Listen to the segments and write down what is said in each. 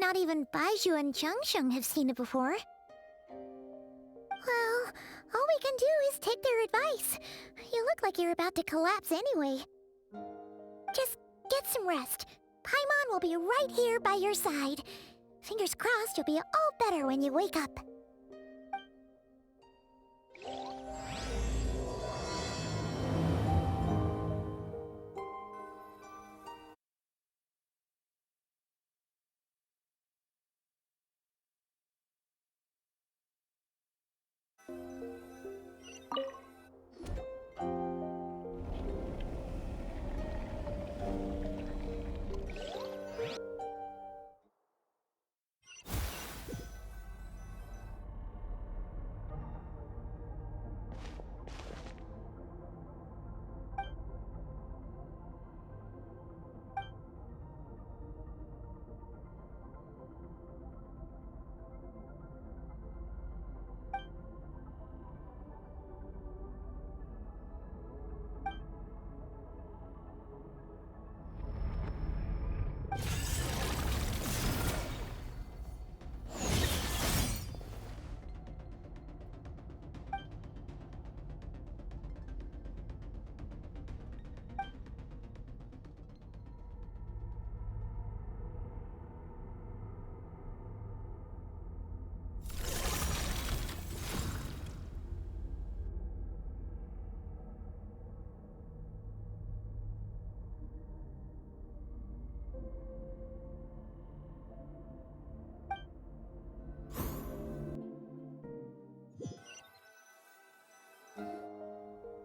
Not even Baizhu and Changsheng have seen it before. Well, all we can do is take their advice. You look like you're about to collapse anyway. Just get some rest. Paimon will be right here by your side. Fingers crossed you'll be all better when you wake up.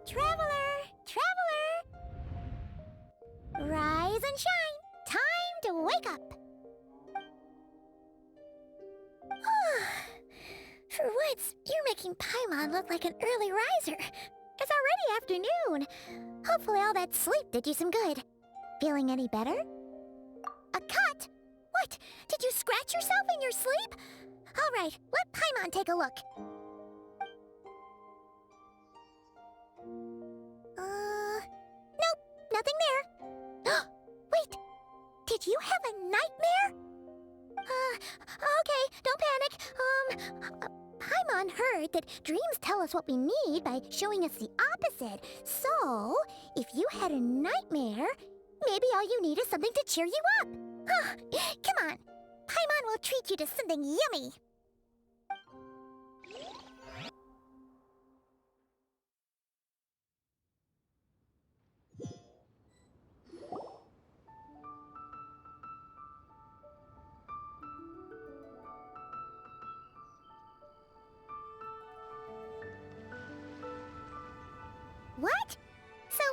Traveler! Traveler! Rise and shine! Time to wake up! For once, you're making Paimon look like an early riser. It's already afternoon. Hopefully all that sleep did you some good. Feeling any better? A cut? What? Did you scratch yourself in your sleep? All right, let Paimon take a look. Nope, nothing there. Wait, did you have a nightmare? Okay, don't panic. Paimon heard that dreams tell us what we need by showing us the opposite. So, if you had a nightmare, maybe all you need is something to cheer you up. Come on, Paimon will treat you to something yummy. What? So,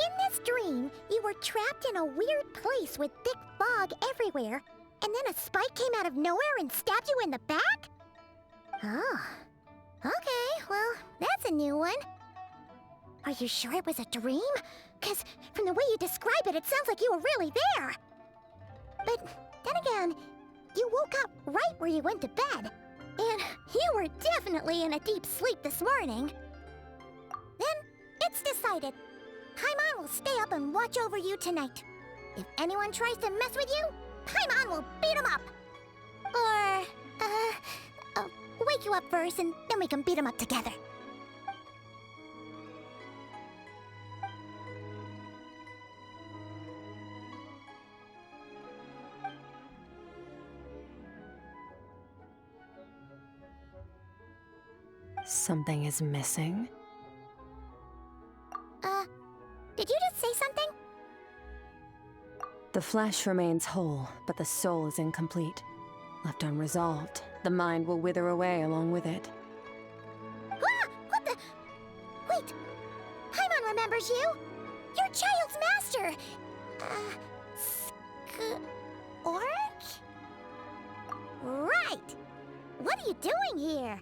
in this dream, you were trapped in a weird place with thick fog everywhere, and then a spike came out of nowhere and stabbed you in the back? Oh. Okay, well, that's a new one. Are you sure it was a dream? Because from the way you describe it, it sounds like you were really there. But then again, you woke up right where you went to bed. And you were definitely in a deep sleep this morning. Then, it's decided. Paimon will stay up and watch over you tonight. If anyone tries to mess with you, Paimon will beat him up. Or, wake you up first and then we can beat him up together. Something is missing? Did you just say something? The flesh remains whole, but the soul is incomplete. Left unresolved, the mind will wither away along with it. Ah! What the? Wait! Paimon remembers you! Your child's master! Orc? Right! What are you doing here?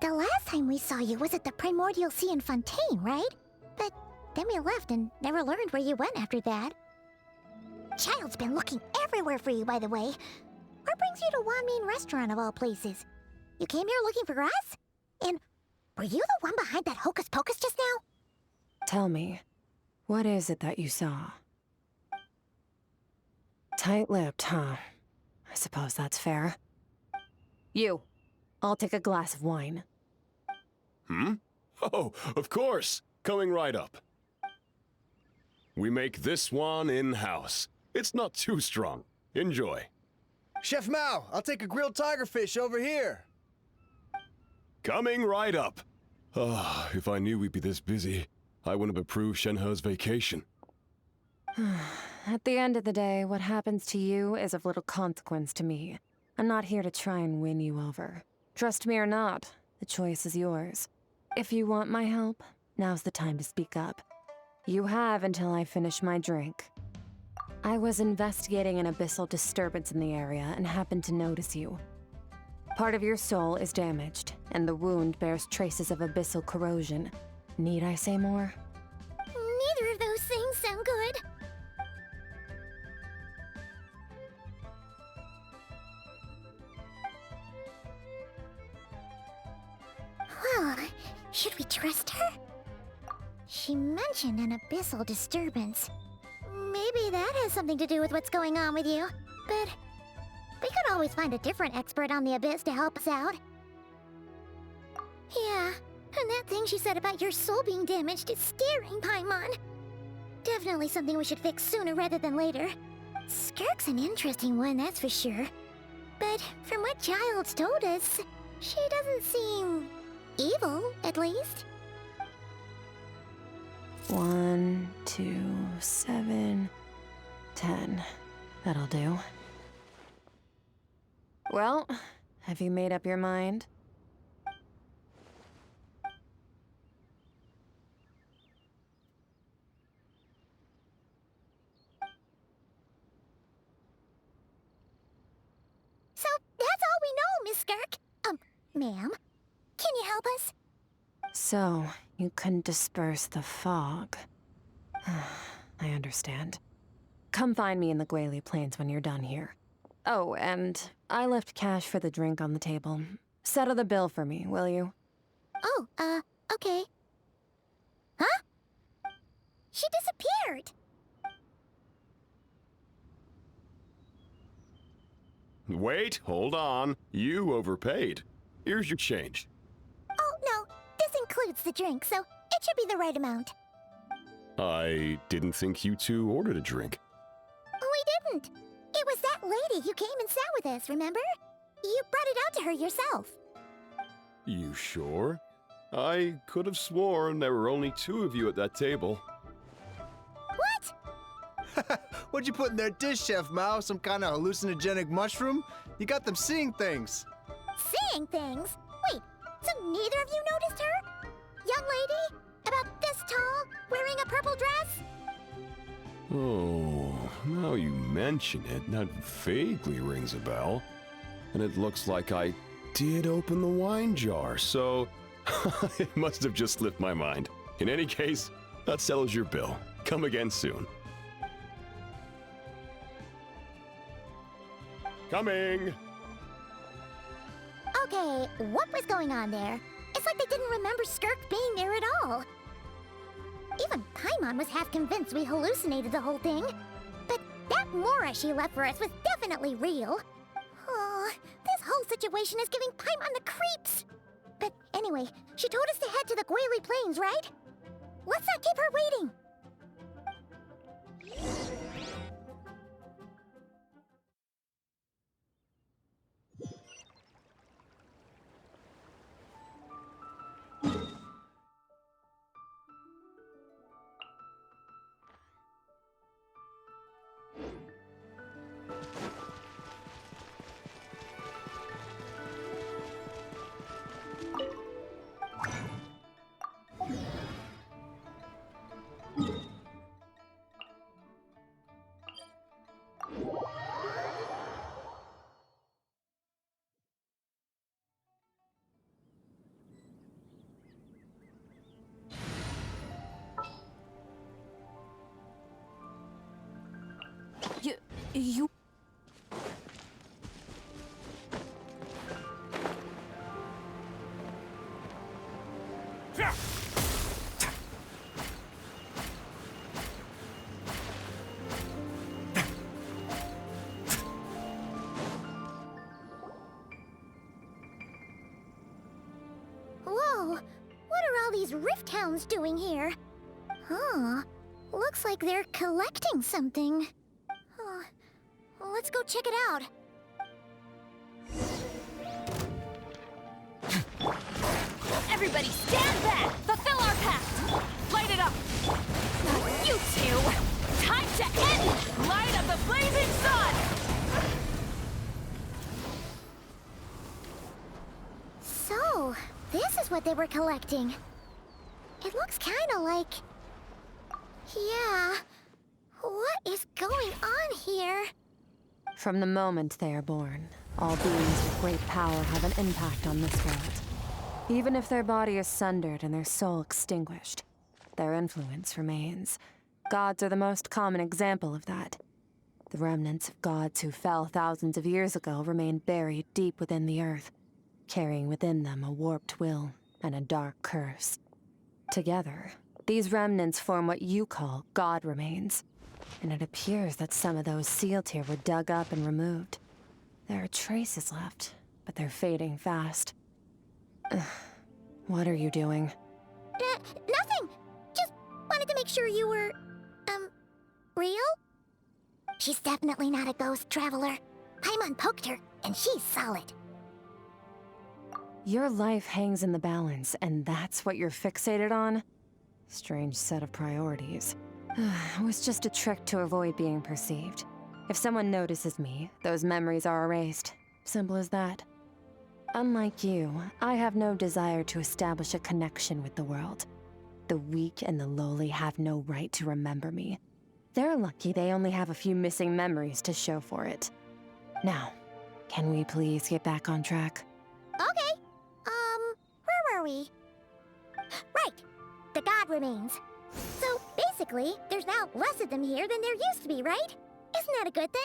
The last time we saw you was at the Primordial Sea in Fontaine, right? But then we left and never learned where you went after that. Child's been looking everywhere for you, by the way. What brings you to Wanmin Restaurant of all places? You came here looking for us? And were you the one behind that hocus pocus just now? Tell me, what is it that you saw? Tight-lipped, huh? suppose that's fair. You. I'll take a glass of wine. Hmm? Oh, of course. Coming right up. We make this one in-house. It's not too strong. Enjoy. Chef Mao, I'll take a grilled tigerfish over here. Coming right up. Ah, if I knew we'd be this busy, I wouldn't have approved Shenhe's vacation. At the end of the day, what happens to you is of little consequence to me. I'm not here to try and win you over. Trust me or not, the choice is yours. If you want my help, now's the time to speak up. You have until I finish my drink. I was investigating an abyssal disturbance in the area and happened to notice you. Part of your soul is damaged, and the wound bears traces of abyssal corrosion. Need I say more? Neither of those things sound good. Well, should we trust her? She mentioned an abyssal disturbance. Maybe that has something to do with what's going on with you. But we could always find a different expert on the abyss to help us out. Yeah, and that thing she said about your soul being damaged is scaring Paimon. Definitely something we should fix sooner rather than later. Skirk's an interesting one, that's for sure. But from what Child's told us, she doesn't seem evil, at least. 1, 2, 7, 10. That'll do. Well, have you made up your mind? So, that's all we know, Miss Skirk. Ma'am, can you help us? So, you couldn't disperse the fog. I understand. Come find me in the Guili Plains when you're done here. Oh, and I left cash for the drink on the table. Settle the bill for me, will you? Oh, okay. Huh? She disappeared. Wait, hold on. You overpaid. Here's your change. Oh, no, this includes the drink, so it should be the right amount. I didn't think you two ordered a drink. We didn't. It was that lady who came and sat with us, remember? You brought it out to her yourself. You sure? I could have sworn there were only 2 of you at that table. What? What'd you put in their dish, Chef Mao? Some kind of hallucinogenic mushroom? You got them seeing things. Seeing things? Wait, so neither of you noticed her? Young lady? About this tall, wearing a purple dress? Oh, now you mention it, that vaguely rings a bell. And it looks like I did open the wine jar, so it must have just slipped my mind. In any case, that settles your bill. Come again soon. Coming! Okay, what was going on there? It's like they didn't remember Skirk being there at all. Even Paimon was half convinced we hallucinated the whole thing. But that Mora she left for us was definitely real. Oh, this whole situation is giving Paimon the creeps. But anyway, she told us to head to the Guili Plains, right? Let's not keep her waiting. You... So, what are all these rift hounds doing here? Huh. Looks like they're collecting something. Oh, well, let's go check it out. Everybody stand back! Fulfill our pact! Light it up! Not you two! Time to end! Light up the blazing sun! So, this is what they were collecting. It looks kinda like... Yeah. What is going on here? From the moment they are born, all beings with great power have an impact on this world. Even if their body is sundered and their soul extinguished, their influence remains. Gods are the most common example of that. The remnants of gods who fell thousands of years ago remain buried deep within the earth, carrying within them a warped will and a dark curse. Together, these remnants form what you call god remains, and it appears that some of those sealed here were dug up and removed. There are traces left, but they're fading fast. What are you doing? Nothing! Just wanted to make sure you were, real? She's definitely not a ghost traveler. Paimon poked her, and she's solid. Your life hangs in the balance, and that's what you're fixated on? Strange set of priorities. It was just a trick to avoid being perceived. If someone notices me, those memories are erased. Simple as that. Unlike you, I have no desire to establish a connection with the world. The weak and the lowly have no right to remember me. They're lucky they only have a few missing memories to show for it. Now, can we please get back on track? Okay. Where were we? Right. The god remains. So, basically, there's now less of them here than there used to be, right? Isn't that a good thing?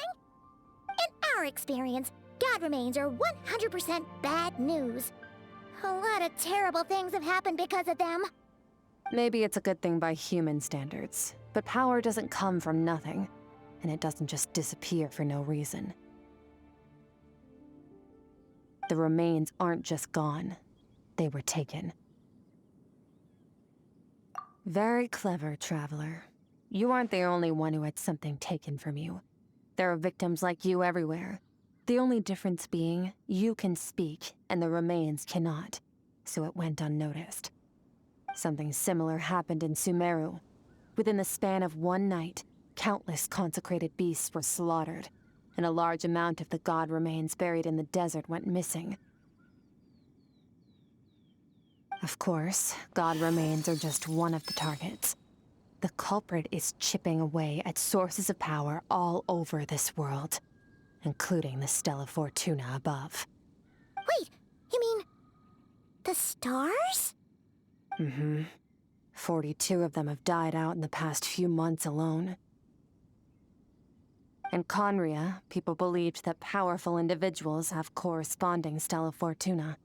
In our experience, god remains are 100% bad news. A lot of terrible things have happened because of them. Maybe it's a good thing by human standards, but power doesn't come from nothing, and it doesn't just disappear for no reason. The remains aren't just gone, they were taken. Very clever, Traveler. You aren't the only one who had something taken from you. There are victims like you everywhere. The only difference being, you can speak, and the remains cannot, so it went unnoticed. Something similar happened in Sumeru. Within the span of one night, countless consecrated beasts were slaughtered, and a large amount of the god remains buried in the desert went missing. Of course, god remains are just one of the targets. The culprit is chipping away at sources of power all over this world, including the Stella Fortuna above. Wait, you mean... the stars? Mm-hmm. 42 of them have died out in the past few months alone. In Conria, people believed that powerful individuals have corresponding Stella Fortuna.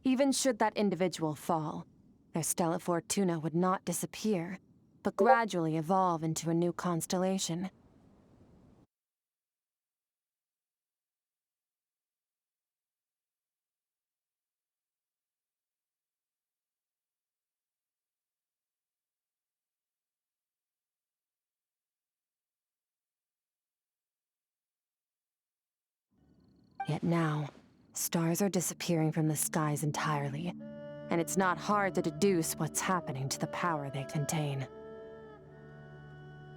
Even should that individual fall, their Stella Fortuna would not disappear, but gradually evolve into a new constellation. Yet now, stars are disappearing from the skies entirely, and it's not hard to deduce what's happening to the power they contain.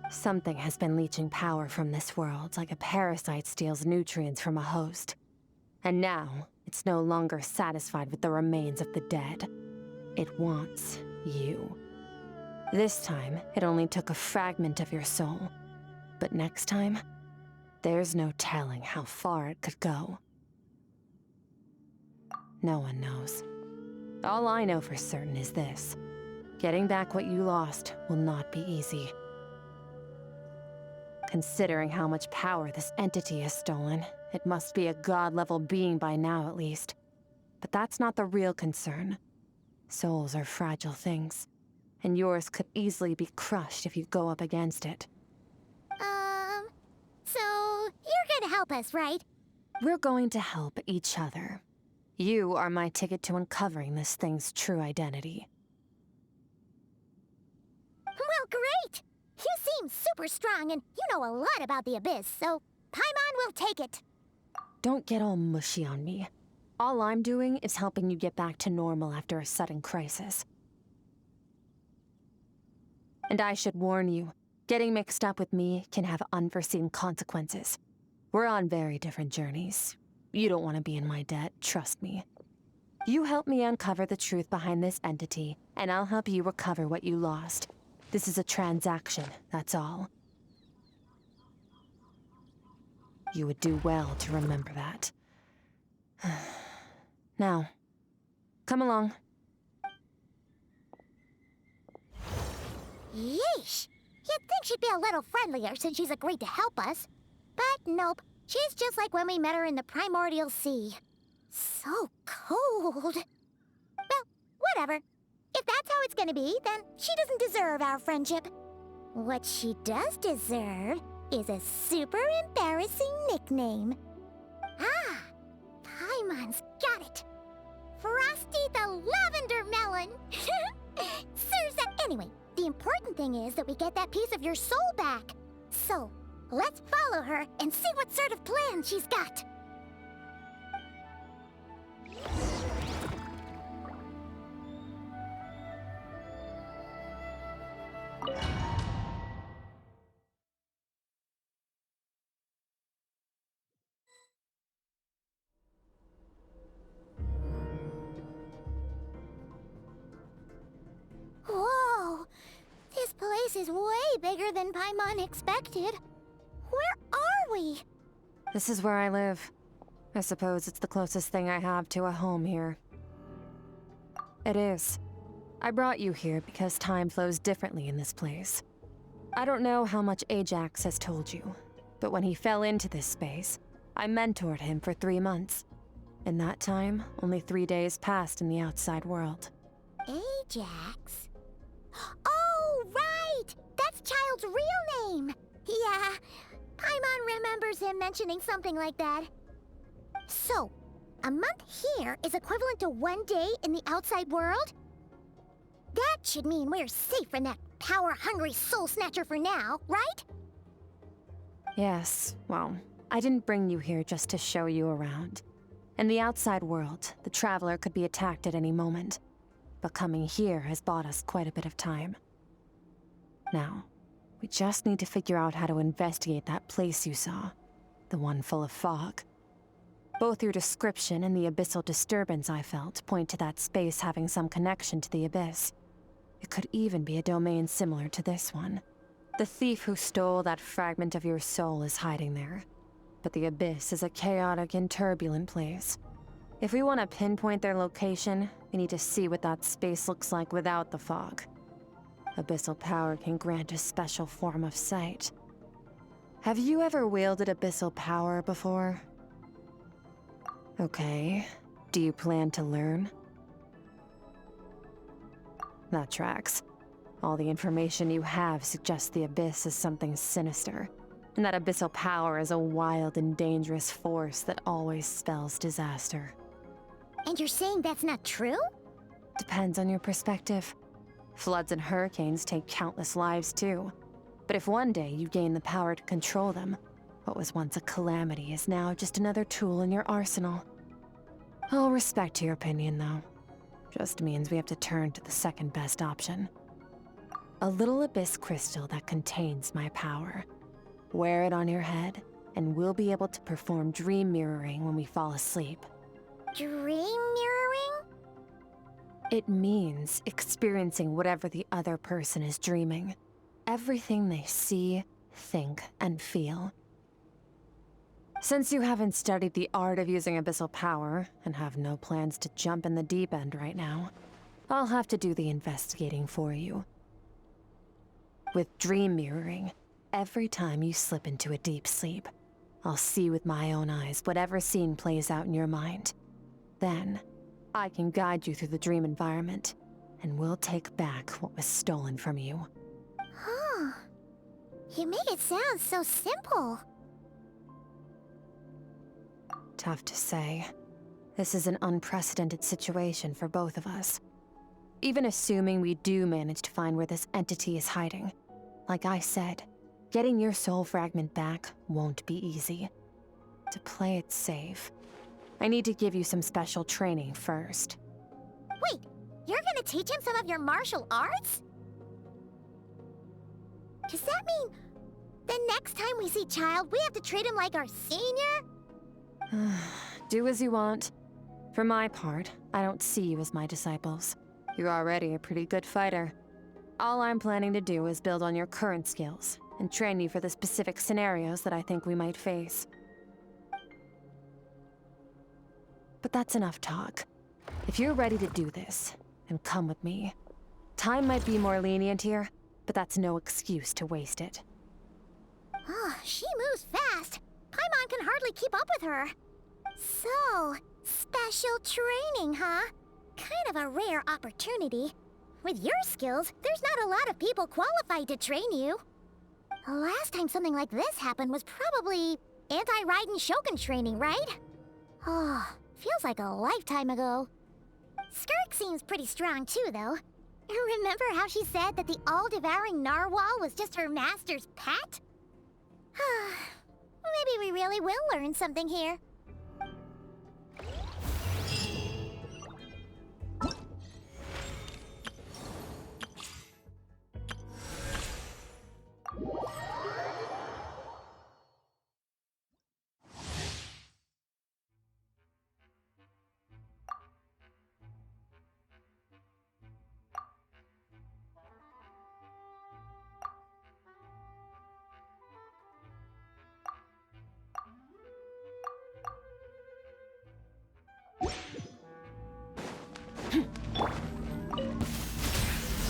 Something has been leeching power from this world like a parasite steals nutrients from a host. And now, it's no longer satisfied with the remains of the dead. It wants you. This time, it only took a fragment of your soul. But next time, there's no telling how far it could go. No one knows. All I know for certain is this. Getting back what you lost will not be easy. Considering how much power this entity has stolen, it must be a god-level being by now at least. But that's not the real concern. Souls are fragile things, and yours could easily be crushed if you go up against it. So you're gonna help us, right? We're going to help each other. You are my ticket to uncovering this thing's true identity. Well, great! You seem super strong and you know a lot about the Abyss, so Paimon will take it. Don't get all mushy on me. All I'm doing is helping you get back to normal after a sudden crisis. And I should warn you, getting mixed up with me can have unforeseen consequences. We're on very different journeys. You don't want to be in my debt, trust me. You help me uncover the truth behind this entity, and I'll help you recover what you lost. This is a transaction, that's all. You would do well to remember that. Now, come along. Yeesh! You'd think she'd be a little friendlier since she's agreed to help us. But nope, she's just like when we met her in the primordial sea. So cold. Well, whatever. If that's how it's gonna be, then she doesn't deserve our friendship. What she does deserve is a super embarrassing nickname. Ah, Paimon's got it. Frosty the Lavender Melon. Serves that anyway. The important thing is that we get that piece of your soul back. So, let's follow her and see what sort of plan she's got. Whoa! This place is way bigger than Paimon expected. Where are we? This is where I live. I suppose it's the closest thing I have to a home here. It is. I brought you here because time flows differently in this place. I don't know how much Ajax has told you, but when he fell into this space, I mentored him for 3 months. In that time, only 3 days passed in the outside world. Ajax? Oh, right! That's Child's real name! Yeah, Paimon remembers him mentioning something like that. So, a month here is equivalent to 1 day in the outside world? That should mean we're safe from that power-hungry soul snatcher for now, right? Yes, well, I didn't bring you here just to show you around. In the outside world, the Traveler could be attacked at any moment. But coming here has bought us quite a bit of time. Now, we just need to figure out how to investigate that place you saw. The one full of fog. Both your description and the abyssal disturbance I felt point to that space having some connection to the Abyss. It could even be a domain similar to this one. The thief who stole that fragment of your soul is hiding there. But the Abyss is a chaotic and turbulent place. If we want to pinpoint their location, we need to see what that space looks like without the fog. Abyssal power can grant a special form of sight. Have you ever wielded abyssal power before? Okay. Do you plan to learn? That tracks. All the information you have suggests the Abyss is something sinister, and that abyssal power is a wild and dangerous force that always spells disaster. And you're saying that's not true? Depends on your perspective. Floods and hurricanes take countless lives too. But if one day you gain the power to control them, what was once a calamity is now just another tool in your arsenal. I'll respect your opinion, though. Just means we have to turn to the second best option. A little abyss crystal that contains my power. Wear it on your head, and we'll be able to perform dream mirroring when we fall asleep. Dream mirroring? It means experiencing whatever the other person is dreaming. Everything they see, think, and feel. Since you haven't studied the art of using abyssal power, and have no plans to jump in the deep end right now, I'll have to do the investigating for you. With dream mirroring, every time you slip into a deep sleep, I'll see with my own eyes whatever scene plays out in your mind. Then, I can guide you through the dream environment, and we'll take back what was stolen from you. Huh. You make it sound so simple. Tough to say. This is an unprecedented situation for both of us. Even assuming we do manage to find where this entity is hiding, like I said, getting your soul fragment back won't be easy. To play it safe, I need to give you some special training first. Wait, you're gonna teach him some of your martial arts? Does that mean the next time we see Child, we have to treat him like our senior? Do as you want. For my part, I don't see you as my disciples. You're already a pretty good fighter. All I'm planning to do is build on your current skills and train you for the specific scenarios that I think we might face. But that's enough talk. If you're ready to do this, then come with me. Time might be more lenient here, but that's no excuse to waste it. Oh, she moves fast. Paimon can hardly keep up with her. So, special training, huh? Kind of a rare opportunity. With your skills, there's not a lot of people qualified to train you. The last time something like this happened was probably anti-Raiden Shogun training, right? Oh, feels like a lifetime ago. Skirk seems pretty strong too, though. Remember how she said that the all-devouring narwhal was just her master's pet? Maybe we really will learn something here.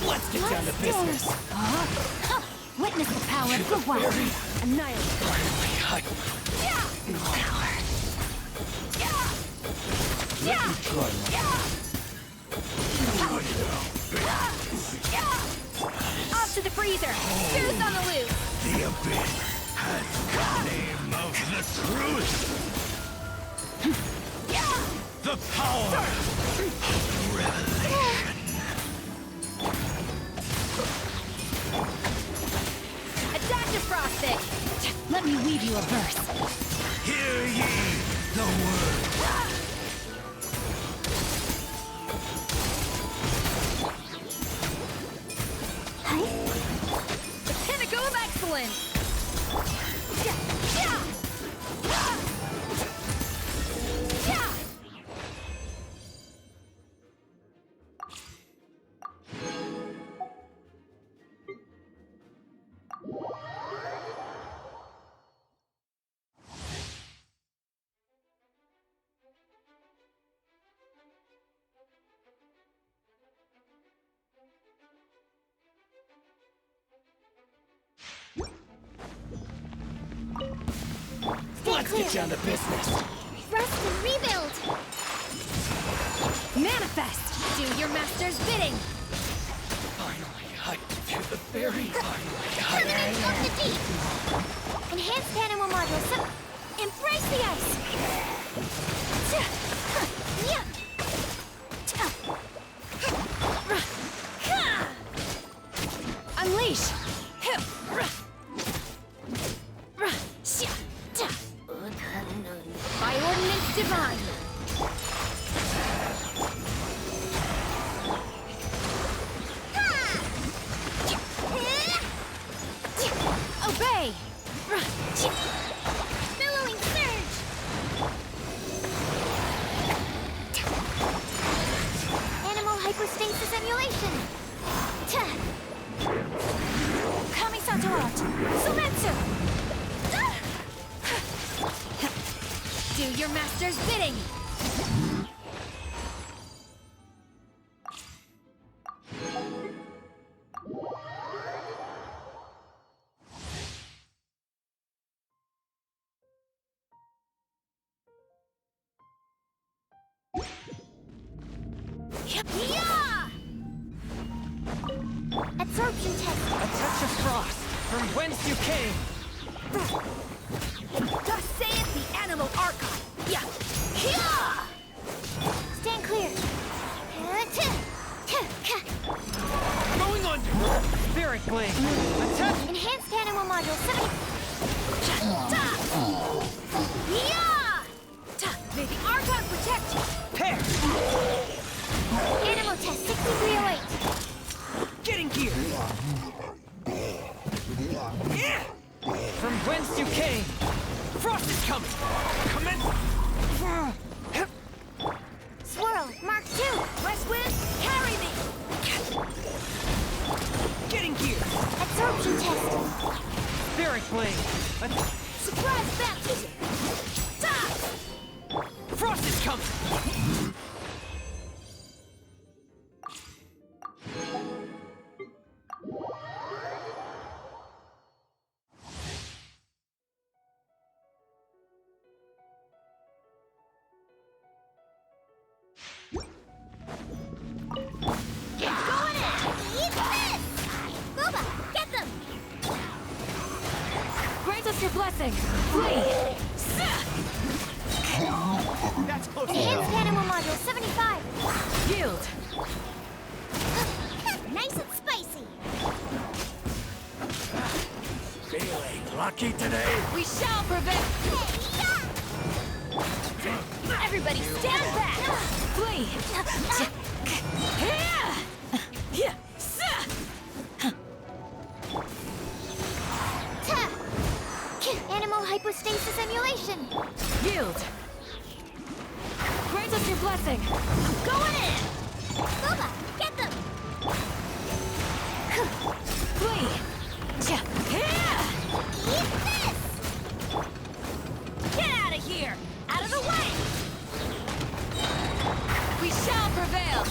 Let's get down to business. Witness the power of the wild. Annihilate. Finally, I Power. let me try Off to the freezer. Truth on the loose. the abyss has the name of the truth. The power of revelation. Attack the frostbit. Let me weave you a verse. Hear ye the word. The pinnacle of excellence. Let's get down to business. Rest and rebuild! Manifest. Do your master's bidding. Finally, I to the very finally. Terminate of the deep! Enhanced animal module, so... Embrace the ice! Unleash. By ordinance divine. Obey. Billowing surge! Animal hypostasis emulation! Kamisato out. Sumetsu. Do your master's bidding. Yeah! Absorption test! A touch of frost from whence you came. Thus saith the animal archon. Yeah. clear. Going under! Spirit Blade! Attack! Enhanced animal module 70. Yeah! May the Argon protect you! Pair! Animal test 6308. Getting gear! From whence you came! Frost is coming! Commence! Swirl, Mark 2. West Wind, carry me! Getting gear! Absorption test. Spirit Blade! Surprise baptism! Frost is coming! Going in! Eat this! Boba, get them! Grant us your blessing! Flee! That's close Enhanced animal module 75. Yield! Nice and spicy. Feeling lucky today? We shall prevail! Everybody stand back! Flee! Animal hypostasis emulation. Yield! Grant us your blessing! Going in! Boba, get them! Flee! Eat this! Get out of here! Out of the way! We shall prevail!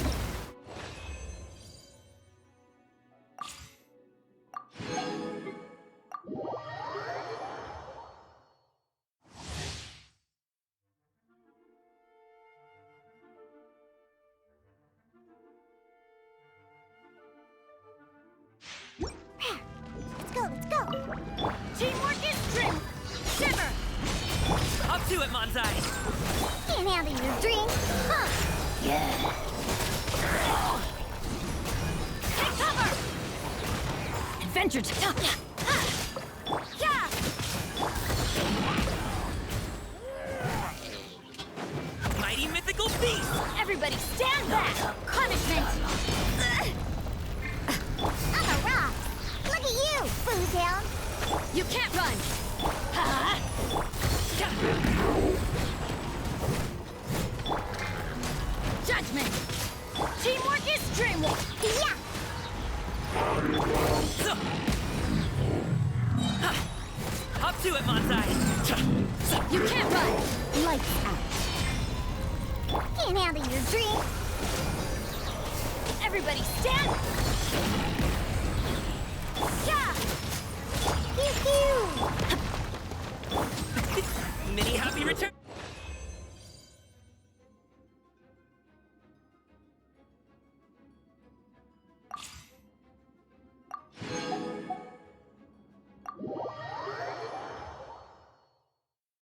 Let's go! Teamwork is strength! Shiver! Up to it, Manzai! Can't handle your dream! Huh. Take cover! Adventure Yeah! Mighty mythical beast! Everybody stand back! Punishment! I'm a rock! Look at you, Food Down! You can't run! Judgment! Teamwork is dreamwork! Yeah! Up to it, Manzai! You can't run! Lights out! Can't handle your dream! Everybody stand!